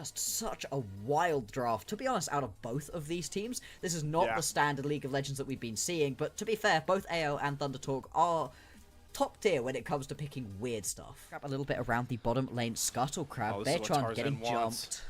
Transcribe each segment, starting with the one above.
just such a wild draft. To be honest, out of both of these teams, this is not the standard League of Legends that we've been seeing, but to be fair, both AO and ThunderTalk are top tier when it comes to picking weird stuff. Grab a little bit around the bottom lane scuttle crab. Beitron getting jumped.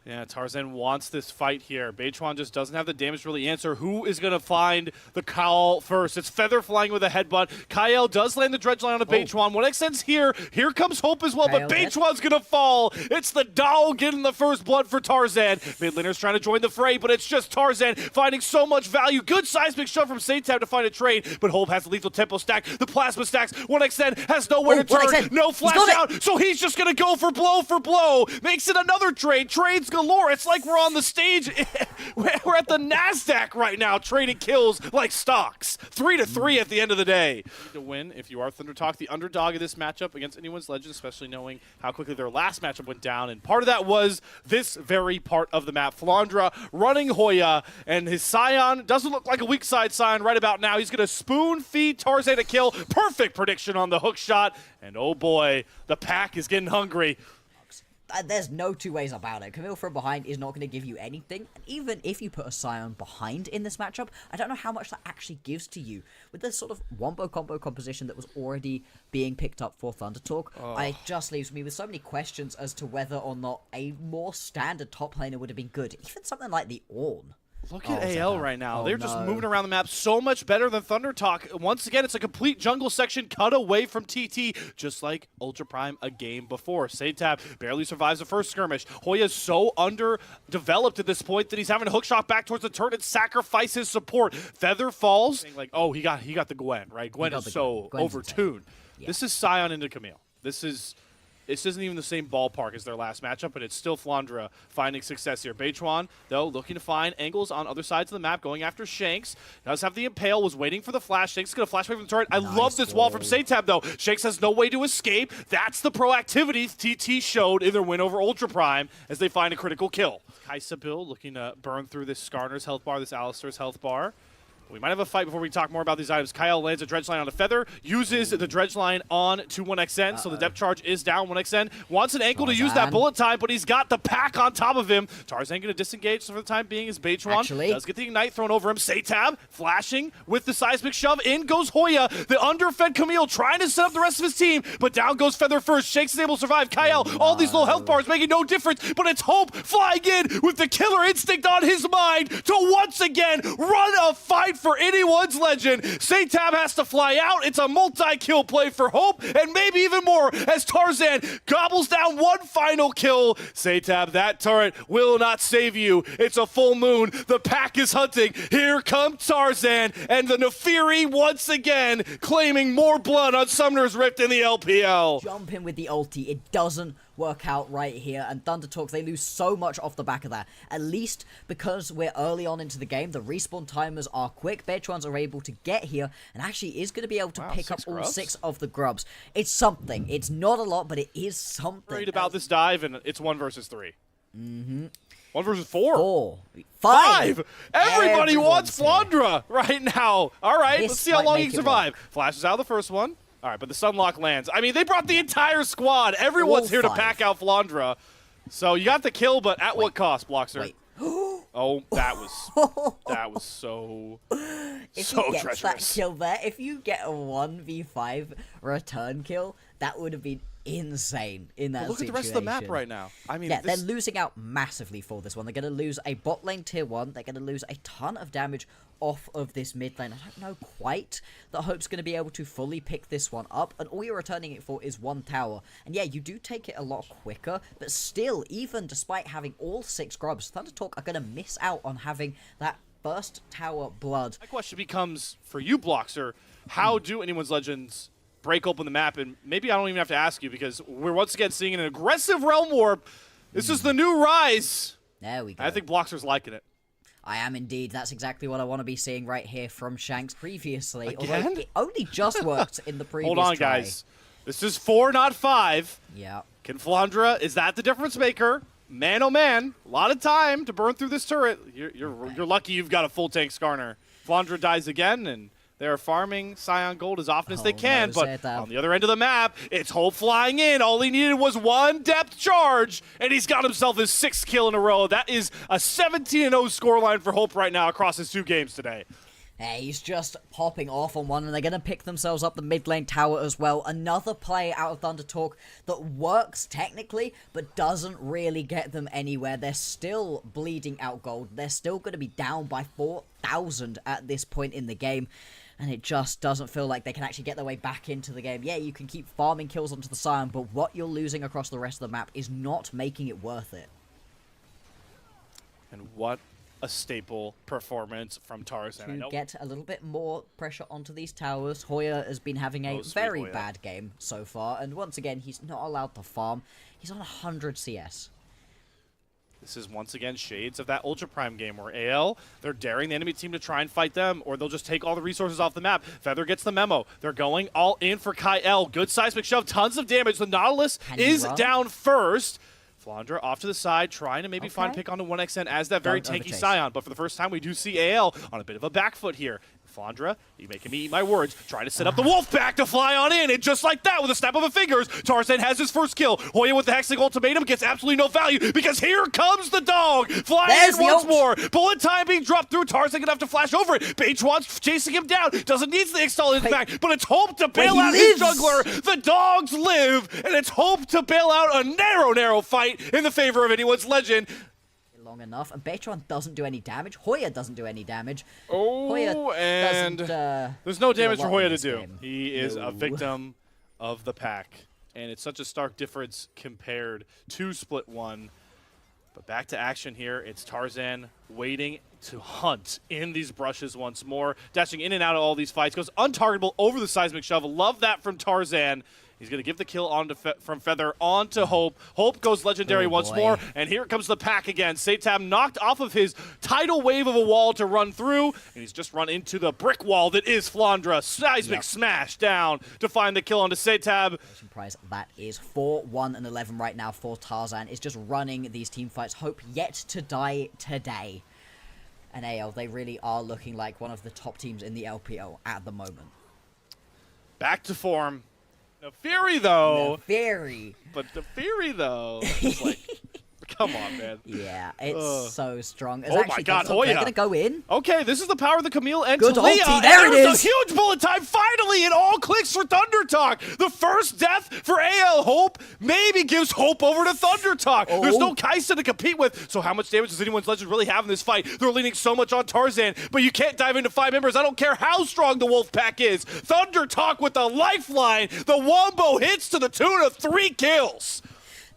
Yeah, Tarzan wants this fight here. Beitron just doesn't have the damage to really answer. Who is going to find the call first? It's Feather flying with a headbutt. Kyle does land the dredge line on a Beitron. What extends here? Here comes Hope as well, but Beitron's going to fall. It's the Doll getting the first blood for Tarzan. Mid laner's trying to join the fray, but it's just Tarzan finding so much value. Good seismic shove from Satab to find a trade, but Hope has the lethal tempo stack. The plasma stacks. One extend has nowhere to turn. No flash out, so he's just going to go for blow. Makes it another trade. Trades galore. It's like we're on the stage. We're at the NASDAQ right now, trading kills like stocks. 3-3 at the end of the day. To win, if you are ThunderTalk, the underdog of this matchup against anyone's Legend, especially knowing how quickly their last matchup went down. And part of that was this very part of the map. Flandra running Hoya, and his Scion doesn't look like a weak side Scion right about now. He's going to spoon feed Tarzan a kill. Perfect prediction on the hook shot. And oh boy, the pack is getting hungry. There's no two ways about it. Camille from behind is not going to give you anything. And even if you put a Scion behind in this matchup, I don't know how much that actually gives to you. With this sort of wombo combo composition that was already being picked up for ThunderTalk, it just leaves me with so many questions as to whether or not a more standard top laner would have been good. Even something like the Ornn. Look at AL right now. They're just moving around the map so much better than ThunderTalk. Once again, it's a complete jungle section cut away from TT, just like Ultra Prime a game before. Satab barely survives the first skirmish. Hoya's so underdeveloped at this point that he's having a hook shot back towards the turret and sacrifice his support. Feather falls. Like, oh, he got the Gwen, right? Gwen is so overtuned. Yeah. This is Scion into Camille. This isn't even the same ballpark as their last matchup, but it's still Flandra finding success here. Beitron, though, looking to find angles on other sides of the map, going after Shanks. Does have the Impale, was waiting for the flash. Shanks is going to flash away from the turret. I love this wall from Satab, though. Shanks has no way to escape. That's the proactivity TT showed in their win over Ultra Prime as they find a critical kill. Kaisa Bill looking to burn through this Skarner's health bar, this Alistar's health bar. We might have a fight before we talk more about these items. Kyle lands a dredge line on a Feather, uses the dredge line on to 1xn, so the depth charge is down. 1xn wants an ankle to use that bullet time, but he's got the pack on top of him. Tarzan going to disengage for the time being as Beitron does get the ignite thrown over him. Satab flashing with the seismic shove. In goes Hoya, the underfed Camille trying to set up the rest of his team, but down goes Feather first. Shanks is able to survive. Kyle, all these low health bars making no difference, but it's Hope flying in with the killer instinct on his mind to once again run a fight for anyone's Legend. Satab has to fly out. It's a multi-kill play for Hope, and maybe even more as Tarzan gobbles down one final kill. Satab, that turret will not save you. It's a full moon. The pack is hunting. Here comes Tarzan, and the Nefiri once again claiming more blood on Summoner's Rift in the LPL. Jump in with the ulti. It doesn't work out right here, and ThunderTalk, they lose so much off the back of that. At least because we're early on into the game, the respawn timers are quick. Beatrons are able to get here and actually is going to be able to pick up all 6 of the grubs. It's something. It's not a lot, but it is something. Worried about this dive, and it's 1 versus 3. 1 versus 4. 4. 5. Everybody wants Flandra right now. All right, let's see how long he can survive. Flashes out of the first one. All right, but the Sunlock lands. I mean, they brought the entire squad. Everyone's here to pack out Flandra. So you got the kill, but at what cost, Bloxer? Oh, that was so treacherous. That kill there, if you get a 1v5 return kill, that would have been insane in that situation. Look at the rest of the map right now. I mean, yeah, they're losing out massively for this one. They're going to lose a bot lane tier 1. They're going to lose a ton of damage off of this mid lane. I don't know quite that Hope's going to be able to fully pick this one up, and all you're returning it for is 1 tower. And yeah, you do take it a lot quicker, but still, even despite having all 6 grubs, ThunderTalk are going to miss out on having that first tower blood. My question becomes, for you, Bloxer, how do anyone's Legends break open the map? And maybe I don't even have to ask you, because we're once again seeing an aggressive Realm Warp. This is the new Rise. There we go. I think Bloxer's liking it. I am indeed. That's exactly what I want to be seeing right here from Shanks previously. Again? Although it only just worked in the previous Hold on, try. Guys. This is 4, not 5. Yeah. Can Flandra, is that the difference maker? Man, oh man, a lot of time to burn through this turret. You're lucky you've got a full tank Skarner. Flandra dies again, and They're farming Scion Gold as often as they can, no, but on the other end of the map, it's Hope flying in. All he needed was one depth charge, and he's got himself his 6th kill in a row. That is a 17-0 scoreline for Hope right now across his 2 games today. Hey, he's just popping off on one, and they're going to pick themselves up the mid lane tower as well. Another play out of ThunderTalk that works technically, but doesn't really get them anywhere. They're still bleeding out gold. They're still going to be down by 4,000 at this point in the game. And it just doesn't feel like they can actually get their way back into the game. Yeah, you can keep farming kills onto the Scion, but what you're losing across the rest of the map is not making it worth it. And what a staple performance from Tarzan. To get a little bit more pressure onto these towers, Hoya has been having a very bad game so far. And once again, he's not allowed to farm. He's on 100 CS. This is once again shades of that Ultra Prime game where AL, they're daring the enemy team to try and fight them, or they'll just take all the resources off the map. Feather gets the memo. They're going all in for Kyle. Good seismic shove, tons of damage. The Nautilus is down first. Flandra off to the side, trying to maybe find a pick onto 1xN as that very tanky Scion. But for the first time, we do see AL on a bit of a back foot here. Flandra, you making me eat my words, trying to set up the Wolfpack to fly on in, and just like that, with a snap of the fingers, Tarzan has his first kill. Hoya with the Hexing ultimatum gets absolutely no value, because here comes the dog, flying in once more. Bullet time being dropped through, Tarzan gonna have to flash over it. Beitwan's chasing him down, doesn't need the install in back, but it's Hope to bail out his jungler. The dogs live, and it's Hope to bail out a narrow fight in the favor of anyone's legend. Long enough, and Beitwan doesn't do any damage. Hoya doesn't do any damage. Oh, and there's no damage for Hoya to do. Game. He is a victim of the pack, and it's such a stark difference compared to Split 1. But back to action here. It's Tarzan waiting to hunt in these brushes once more, dashing in and out of all these fights. Goes untargetable over the seismic shove. Love that from Tarzan. He's going to give the kill onto from Feather onto Hope. Hope goes legendary once more, and here comes the pack again. Satab knocked off of his tidal wave of a wall to run through, and he's just run into the brick wall that is Flandra. Seismic smash down to find the kill onto Satab. Prize, that is 4-1-11 right now for Tarzan. Is just running these team fights. Hope yet to die today. And AL, they really are looking like one of the top teams in the LPL at the moment. Back to form. The Fury, though. The Fury. But the Fury, though, is like, come on, man. Yeah, it's so strong. It's oh my God, Hoya. They're going to go in. Okay, this is the power of the Camille and Good Talia. ulti, there it is. A huge bullet time. Finally, it all clicks for ThunderTalk. The first death for AL Hope maybe gives hope over to ThunderTalk. There's no Kaisa to compete with, so how much damage does anyone's legend really have in this fight? They're leaning so much on Tarzan, but you can't dive into 5 members. I don't care how strong the Wolfpack is. ThunderTalk with the lifeline. The Wombo hits to the tune of 3 kills.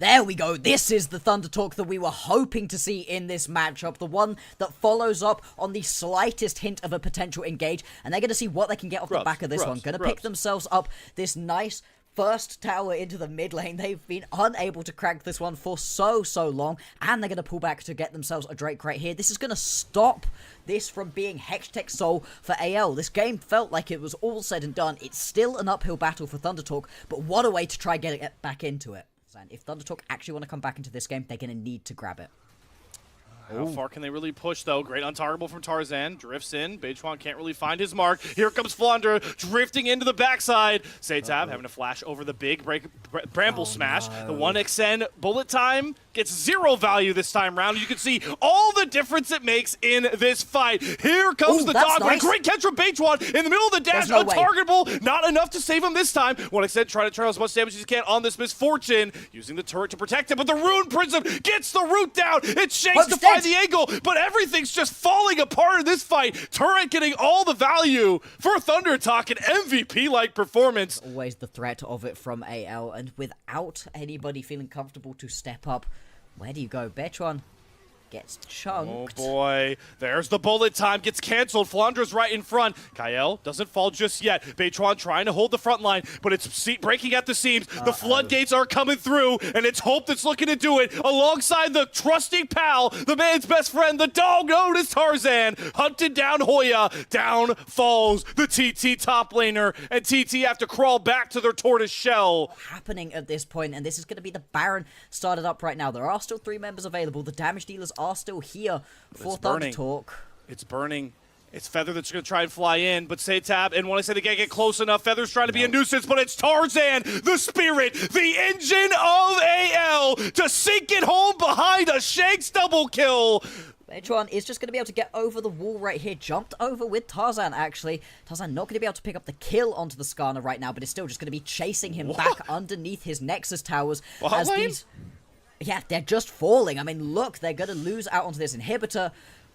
There we go. This is the ThunderTalk that we were hoping to see in this matchup. The one that follows up on the slightest hint of a potential engage. And they're going to see what they can get off the back of this one. Going to pick themselves up this nice first tower into the mid lane. They've been unable to crack this one for so long. And they're going to pull back to get themselves a Drake right here. This is going to stop this from being Hextech Soul for AL. This game felt like it was all said and done. It's still an uphill battle for ThunderTalk. But what a way to try getting it back into it. And if ThunderTalk actually want to come back into this game, they're going to need to grab it. How far can they really push, though? Great untargetable from Tarzan. Drifts in. Beitwan can't really find his mark. Here comes Flandra drifting into the backside. Satab having to flash over the big Bramble Smash. The 1xN bullet time gets 0 value this time round. You can see all the difference it makes in this fight. Here comes the dog. Nice. A great catch from Beitwan in the middle of the dash. Untargetable. Not enough to save him this time. 1xN trying to turn as much damage as he can on this Misfortune. Using the turret to protect him, but the Rune Prism gets the root down. It shakes to find the angle, but everything's just falling apart in this fight. Turret getting all the value for ThunderTalk, an MVP-like performance. Always the threat of it from AL, and without anybody feeling comfortable to step up, where do you go? Beitwan gets chunked. Oh boy, there's the bullet time, gets canceled. Flandra's right in front. Kyle doesn't fall just yet. Beitwan trying to hold the front line, but it's breaking at the seams. The floodgates are coming through, and it's Hope that's looking to do it alongside the trusty pal, the man's best friend, the dog known as Tarzan. Hunted down Hoya. Down falls the TT top laner, and TT have to crawl back to their tortoise shell. Happening at this point, and this is going to be the Baron started up right now. There are still 3 members available. The damage dealers are still here for ThunderTalk. It's burning, It's Feather that's going to try and fly in, but Tab, and when I say they can't get close enough, Feather's trying to be a nuisance, but it's Tarzan, the spirit, the engine of AL, to sink it home behind a Shanks double kill. Megatron is just going to be able to get over the wall right here. Jumped over with Tarzan, actually. Tarzan not going to be able to pick up the kill onto the Skarner right now, but is still just going to be chasing him back underneath his Nexus towers. As these... Yeah, they're just falling. I mean, look, they're going to lose out onto this inhibitor.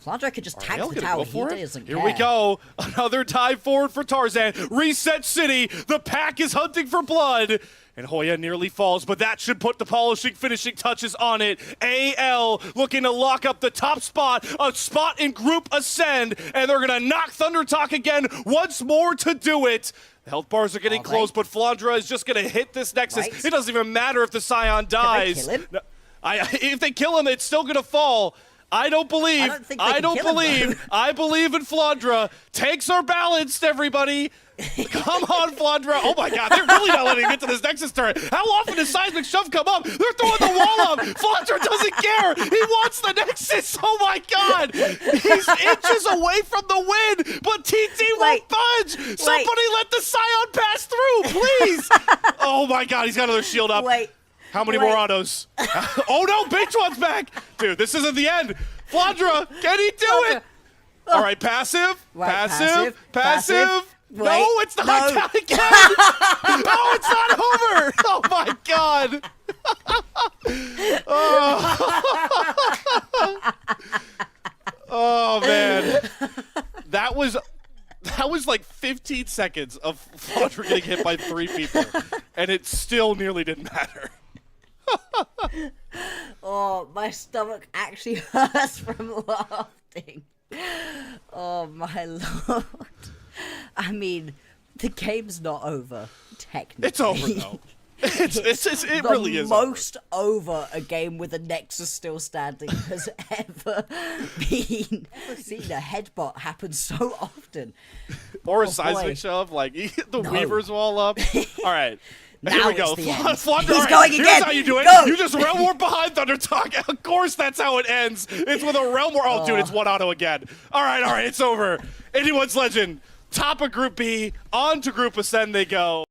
Flandre could just tank the tower. He doesn't care. Here we go. Another dive forward for Tarzan. Reset City. The pack is hunting for blood. And Hoya nearly falls, but that should put the polishing, finishing touches on it. AL looking to lock up the top spot, a spot in Group Ascend, and they're going to knock ThunderTalk again once more to do it. The health bars are getting close, but Flandre is just going to hit this Nexus. It doesn't even matter if the Scion dies. Can they kill him? If they kill him, it's still going to fall. I don't believe. I believe in Flandre. Tanks are balanced, everybody. Come on, Flandre. Oh my god, they're really not letting him get to this Nexus turret. How often does Seismic Shove come up? They're throwing the wall up. Flandre doesn't care. He wants the Nexus. Oh my god. He's inches away from the win, but TT won't budge. Somebody let the Scion pass through, please. Oh my god, he's got another shield up. How many more autos? Oh no, Bitch one's back. Dude, this isn't the end. Flandre, can he do it? All right, passive. No, it's not down again. No, it's not over. Oh my god. Oh man. That was like 15 seconds of Flandre getting hit by 3 people, and it still nearly didn't matter. Oh, my stomach actually hurts from laughing. Oh my lord. I mean, the game's not over, technically. It's over, though. It really is most over a game with a Nexus still standing has ever been. I've seen a headbutt happen so often. Or a seismic shove, like the Weaver's wall up. All right. Here we go. Flandre, he's going again. Here's how you do it. Go. You just realm warp behind ThunderTalk. Of course, that's how it ends. It's with a realm warp. Oh, dude, it's 1 auto again. All right, it's over. Anyone's legend. Top of Group B, on to Group Ascend they go.